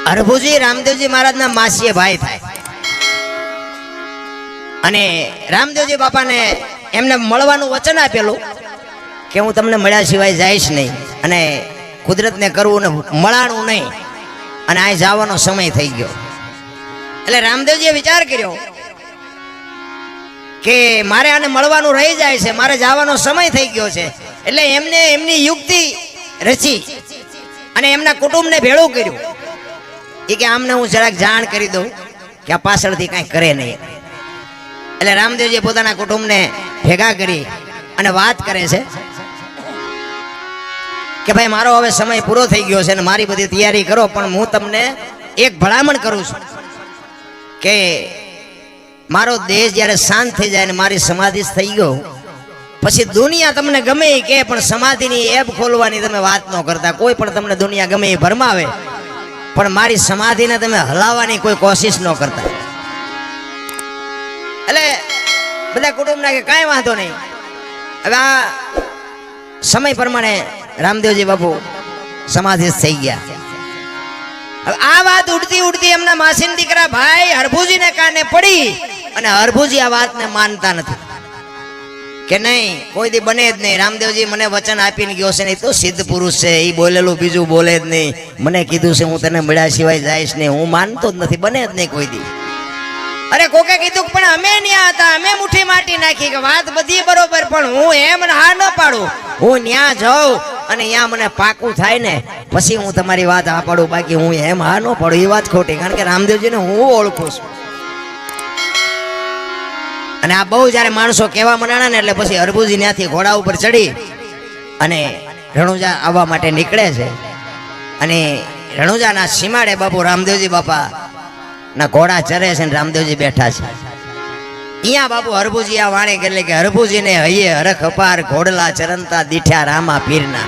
હરભુજી રામદેવજી મહારાજના માસીએ ભાઈ થાય અને રામદેવજી બાપાને એમને મળવાનું વચન આપેલું કે હું તમને મળ્યા સિવાય જઈશ નહીં અને કુદરતને કરવું ને મળાણું નહીં અને આ જવાનો સમય થઈ ગયો. એટલે રામદેવજીએ વિચાર કર્યો કે મારે આને મળવાનું રહી જાય છે, મારે જવાનો સમય થઈ ગયો છે. એટલે એમને એમની યુક્તિ રચી અને એમના કુટુંબને ભેળું કર્યું. એ કે આમને હું જરાક જાણ કરી દઉં કે આ પાછળથી કાંઈ કરે નહીં. એટલે રામદેવજી પોતાના કુટુંબને ભેગા કરી અને વાત કરે છે કે ભાઈ મારો હવે સમય પૂરો થઈ ગયો છે અને મારી બધી તૈયારી કરો, પણ હું તમને એક ભલામણ કરું છું કે મારો દેશ જ્યારે શાંત થઈ જાય ને મારી સમાધિ થઈ ગયો પછી દુનિયા તમને ગમે એ કે પણ સમાધિની એપ ખોલવાની તમે વાત ન કરતા. કોઈ પણ તમને દુનિયા ગમે એ ભરમાવે પણ મારી સમાધિને તમે હલાવવાની કોઈ કોશિશ ન કરતા. એટલે બધા કુટુંબના કે કાંઈ વાંધો નહીં. હવે આ સમય પ્રમાણે રામદેવજી બાપુ સમાધિ થઈ ગયા. હવે આ વાત ઉડતી ઉડતી એમના માસીના દીકરા ભાઈ હરભુજીને કાને પડી અને હરભુજી આ વાતને માનતા નથી કે નહીં કોઈ દી બને જ નહીં. રામદેવજી મને વચન આપીને ગયો છે, નહીં તો સિદ્ધ પુરુષ છે, એ બોલેલું બીજું બોલે જ નહીં. મને કીધું છે હું તને મળ્યા સિવાય જઈશ નહીં, હું માનતો જ નથી, બને જ નહીં કોઈ દી. અરે કોકે કીધું પણ અમે ન્યા હતા, અમે મુઠ્ઠી માટી નાખી કે વાત બધી બરોબર, પણ હું એમ હા ન પાડું. હું ન્યા જાઉં અને અહીંયા મને પાકું થાય ને પછી હું તમારી વાત હા પાડું, બાકી હું એમ હા ન પાડું. એ વાત ખોટી, કારણ કે રામદેવજીને હું ઓળખું છું. અને આ બહુ જયારે માણસો કહેવા મનાણા ને એટલે પછી હરભુજી ત્યાંથી ઘોડા ઉપર ચડી અને રણુજા આવવા માટે નીકળે છે. અને રણુજાના સીમાડે બાપુ રામદેવજી બાપા ના ઘોડા ચરે છે ને રામદેવજી બેઠા છે. અહીંયા બાપુ હરભુજી આ વાણી એટલે કે હરભુજીને હૈયે હરખ અપાર ઘોડલા ચરંતા દીઠ્યા રામા પીરના.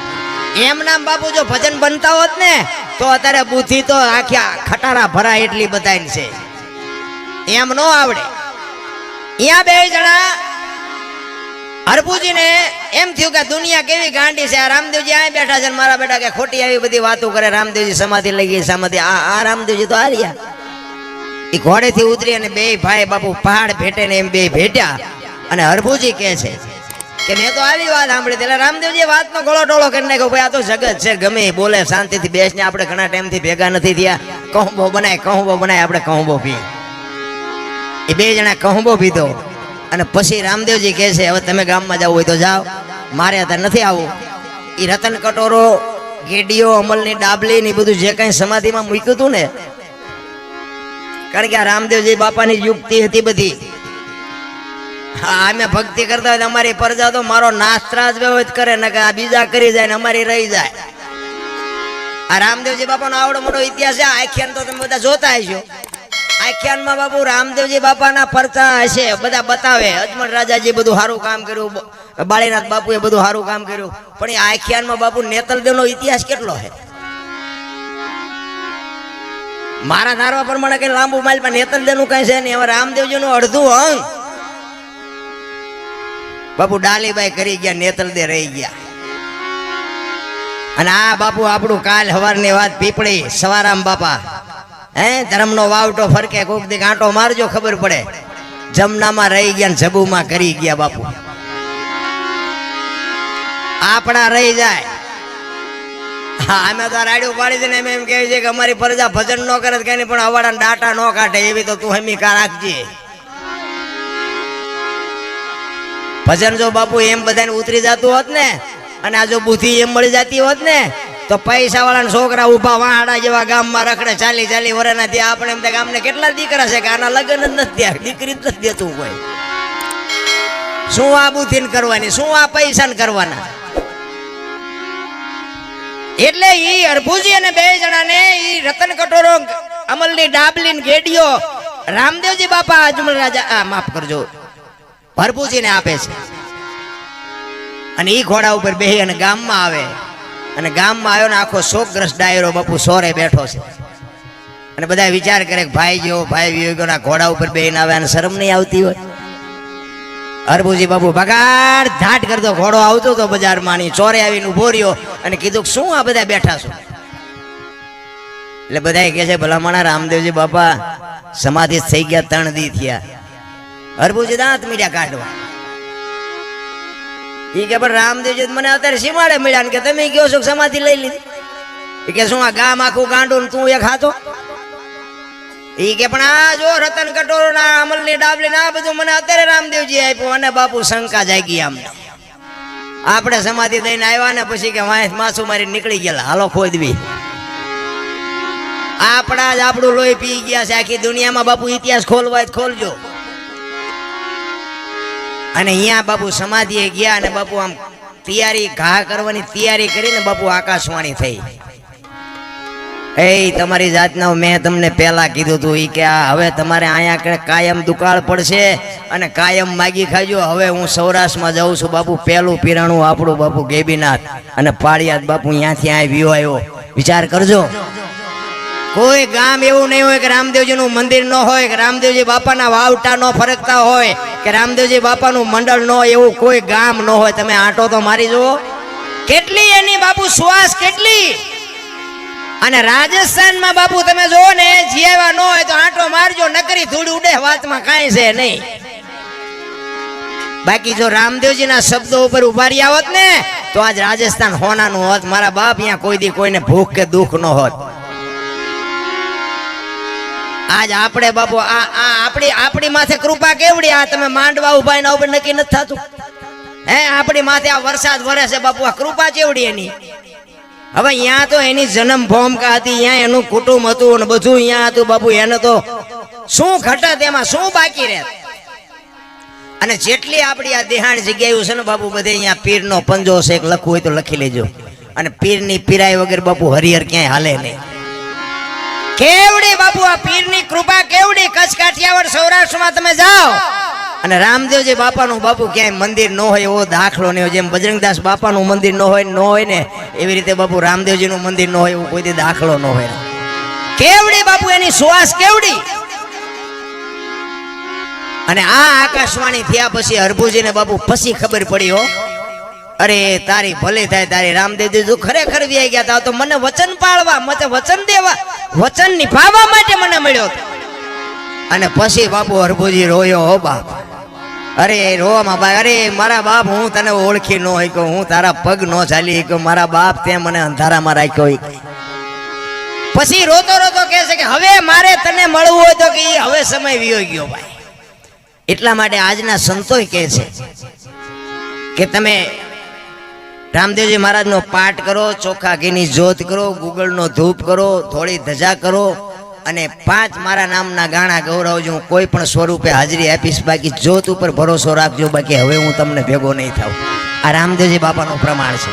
એમ નામ બાપુ જો ભજન બનતા હોત ને તો અત્યારે બુદ્ધિ તો આખ્યા ખટારા ભરા એટલી બધાની છે, એમ નો આવડે. અહીંયા બે જણા હરભુજીને એમ થયું કે દુનિયા કેવી ગાંડી છે. આ રામદેવજી આ બેઠા છે, મારા બેટા કે ખોટી આવી બધી વાતો કરે. રામદેવજી સમાધિ લઈ ગઈ, સમાધિ. આ રામદેવજી તો હાર્યા. એ ઘોડેથી ઉતરી અને બે ભાઈ બાપુ પહાડ ભેટે ને એમ બે ભેટ્યા અને હરભુજી કહે છે કે મેં તો આવી વાત સાંભળી. એટલે રામદેવજી વાતનો ગળો ટોળો કરી નાખ્યો, ભાઈ આ તો જગત છે, ગમે બોલે શાંતિથી બેસને. આપણે ઘણા ટાઈમથી ભેગા નથી થયા, કહુંબો બનાય આપણે કહુંબો પી. એ બે જણા કહુંબો પીધો અને પછી રામદેવજી કહે છે હવે તમે ગામમાં જવું હોય તો જાઓ, મારે અત્યારે નથી આવું. એ રતન કટોરો, ગેડીઓ, અમલની ડાબલી ને બધું જે કઈ સમાધિમાં મૂક્યું હતું ને, કારણ કે આ રામદેવજી બાપાની યુક્તિ હતી બધી. હા અમે ભક્તિ કરતા હોય અમારી પ્રજા તો મારો નાસ્ત્રાજ વ્યવહિત કરે ને કે આ બીજા કરી જાય ને અમારી રહી જાય. આ રામદેવજી બાપાનો આવડો મોટો ઇતિહાસ છે. આખ્યાન તો તમે બધા જોતા હશો. આખ્યાનમાં બાપુ રામદેવજી બાપાના પરચા હશે, બધા બતાવે. અજમલ રાજાજી બધું સારું કામ કર્યું, બાળીનાથ બાપુએ બધું સારું કામ કર્યું, પણ એ આખ્યાનમાં બાપુ નેતલદેવનો ઇતિહાસ કેટલો છે. મારા ધારવા પ્રમાણે કઈ લાંબુ માઇલ પણ નેતલદેવનું કઈ છે નહીં. હવે રામદેવજીનું અડધું અંગ બાપુ ડાલીબાઈ કરી ગયા, નેતલદે રહી ગયા. અને આ બાપુ આપણું કાલ સવારની વાત પીપળી સવારામ બાપા ધર્મનો વાવટો ફરકે, કોક દી કાંટો મારજો ખબર પડે. જમનામાં રહી ગયા, જબુમાં કરી ગયા બાપુ. આપણા રહી જાય. હા અમે તો રાડ્યું પાડી દે ને એમ કહે છે કે અમારી પ્રજા ભજન ન કરે કઈ નહીં, પણ અવાડા ડાટા ન કાઢે એવી તો તું હમી કા રાખજે. ભજન જો બાપુ એમ બધાને ઉતરી જતું હોત ને અને આ જો બુદ્ધિ એમ મળી જતી હોત ને તો પૈસા વાળા છોકરા ઉભા વાહડા જેવા ગામમાં રખડે 40 વર્ષના. ત્યાં આપણે એમ ગામને કેટલા દીકરા છે કે આના લગ્ન જ નથી થયા, દીકરી જ નથી દેતું કોઈ. શું આ બુદ્ધિ કરવાની, શું આ પૈસા કરવાના. એટલે ઈ હરભુજી અને બે જણાને ઈ રતન કટોરો, અમલની ડાબલી ને ગેડીઓ રામદેવજી બાપા અજમલ રાજા માફ કરજો હરભુજીને આપે છે. અને ઈ ઘોડા ઉપર બેહી અને ગામમાં આવે. અને ગામમાં આવ્યો ને આખો શોકગ્રસ્ત ડાયરો બાપુ સોરે બેઠો છે. અને બધા વિચાર કરે કે ભાઈ જેવો ભાઈ વિયોગોના ઘોડા ઉપર બેહીને આવે અને શરમ નહીં આવતી હોય. હરભુજી બાપુ બગાડ ધાટ કરતો ઘોડો આવતો તો બજારમાં, ચોરે આવીને ઉભો રહ્યો અને કીધું શું આ બધા બેઠા છો. એટલે બધા કહે છે ભલામણા રામદેવજી બાપા સમાધિ થઈ ગયા 3 દી થયા. હરભુજી દાંત મીડિયા કાઢવા. ઈ કે પણ રામદેવજી મને અત્યારે સીમાડે મળ્યા ને કે તમે કયો છો સમાધિ લઈ લીધી. એ કે શું આ ગામ આખું ગાંડું તું એક હાથો. ઈ કે પણ આ જો રતન કટોરો ના અમલની ડાબલી ના બધું મને અત્યારે રામદેવજી આપ્યું અને બાપુ શંકા જાગી આમ. આપણે સમાધિ દઈને આવ્યા ને પછી કે વાંસ માસું મારી નીકળી ગયા હાલો ખોદવી. આપણા જ આપણું લોહી પી ગયા છે. આખી દુનિયામાં બાપુ ઇતિહાસ ખોલવા જ ખોલજો. અને અહીંયા બાપુ સમાધિએ ગયા અને બાપુ આમ તૈયારી ઘા કરવાની તૈયારી કરીને બાપુ આકાશવાણી થઈ. એ તમારી જાતના મેં તમને પહેલા કીધું હતું ઈ કે આ હવે તમારે અહીંયા કાયમ દુકાળ પડશે અને કાયમ માગી ખાજો. હવે હું સૌરાષ્ટ્રમાં જાઉં છું બાપુ. પહેલું પીરાણું આપણું બાપુ ગેબીનાથ અને પાળિયાદ બાપુ ત્યાંથી આ વ્યો આવ્યો. વિચાર કરજો. કોઈ ગામ એવું નહીં હોય કે રામદેવજી નું મંદિર ન હોય, કે રામદેવજી બાપાના વાવટા ન ફરકતા હોય, કે રામદેવજી બાપાનું મંડળ ન હોય, એવું કોઈ ગામ ન હોય. તમે આંટો તો મારી જુઓ કેટલી એની બાપુ શ્વાસ કેટલી. અને રાજસ્થાનમાં બાપુ તમે જો ને જીવા ન હોય તો આંટો મારજો, નકરી ધૂળ ઉડે વાતમાં કાંઈ છે નહીં. બાકી જો રામદેવજીના શબ્દો ઉપર ઉભા રહ્યા હોત ને તો આજ રાજસ્થાન હોનાનું હોત. મારા બાપ અહીંયા કોઈ દી કોઈને ભૂખ કે દુઃખ ન હોત. આજ આપણે બાપુ આપણી માથે કૃપા કેવડી. આ તમે માંડવા ઉભા એના ઉપર નક્કી નથી થતું. હે આપણી માથે આ વરસાદ વરે છે બાપુ. આ કૃપા કેવડી એની. હવે અહીંયા તો એની જન્મ ભૂમિકા હતી, અહીંયા એનું કુટુંબ હતું અને બધું અહીંયા હતું બાપુ. એને તો શું ઘટત એમાં શું બાકી રહે. અને જેટલી આપણી આ દેહાણ જગ્યાઓ છે ને બાપુ બધે અહીંયા પીરનો પંજો છે. એક લખવું હોય તો લખી લેજો. અને પીરની પીરાય વગર બાપુ હરિહર ક્યાંય હાલે નહીં. કેવડી બાપુ આ પીરની કૃપા કેવડી. કચ્છ કાઠિયાવાડ સૌરાષ્ટ્રમાં તમે જાઓ અને રામદેવજી બાપાનું બાપુ ક્યાંય મંદિર ન હોય એવો દાખલો નહીં હોય. જેમ બજરંગદાસ બાપાનું મંદિર ન હોય ને એવી રીતે બાપુ રામદેવજીનું મંદિર ન હોય એવો કોઈ દાખલો ન હોય. કેવડી બાપુ એની શ્વાસ કેવડી. અને આ આકાશવાણી થયા પછી હરભુજીને બાપુ પછી ખબર પડી હો. અરે તારી ભલે થાય તારી. રામદેવજી તું ખરેખર વ્યાઈ ગયા તા તો મને વચન પાળવા, મને વચન દેવા, વચન નિભાવવા માટે મને મળ્યો. અને પછી બાપુ હરભુજી રોયો હો બાપ. અરે રોવામાં બા. અરે મારા બાપ હું તને ઓળખી ન હોય કે હું તારા પગ ન ચાલી કે મારા બાપ તે મને અંધારામાં રાખ્યો. પછી રોતો રોતો કહે છે કે હવે મારે તને મળવું હોય તો કે હવે સમય વિયો ગયો ભાઈ. એટલા માટે આજના સંતોય કહે છે કે તમે રામદેવજી મહારાજનો પાઠ કરો, ચોખા ઘીની જ્યોત કરો, ગુગળનો ધૂપ કરો, થોડી ધજા કરો અને 5 મારા નામના ગાણા ગૌરવજો. હું કોઈ પણ સ્વરૂપે હાજરી આપીશ. બાકી જ્યોત ઉપર ભરોસો રાખજો. બાકી હવે હું તમને ભેગો નહીં થાઉં. આ રામદેવજી બાપાનું પ્રમાણ છે.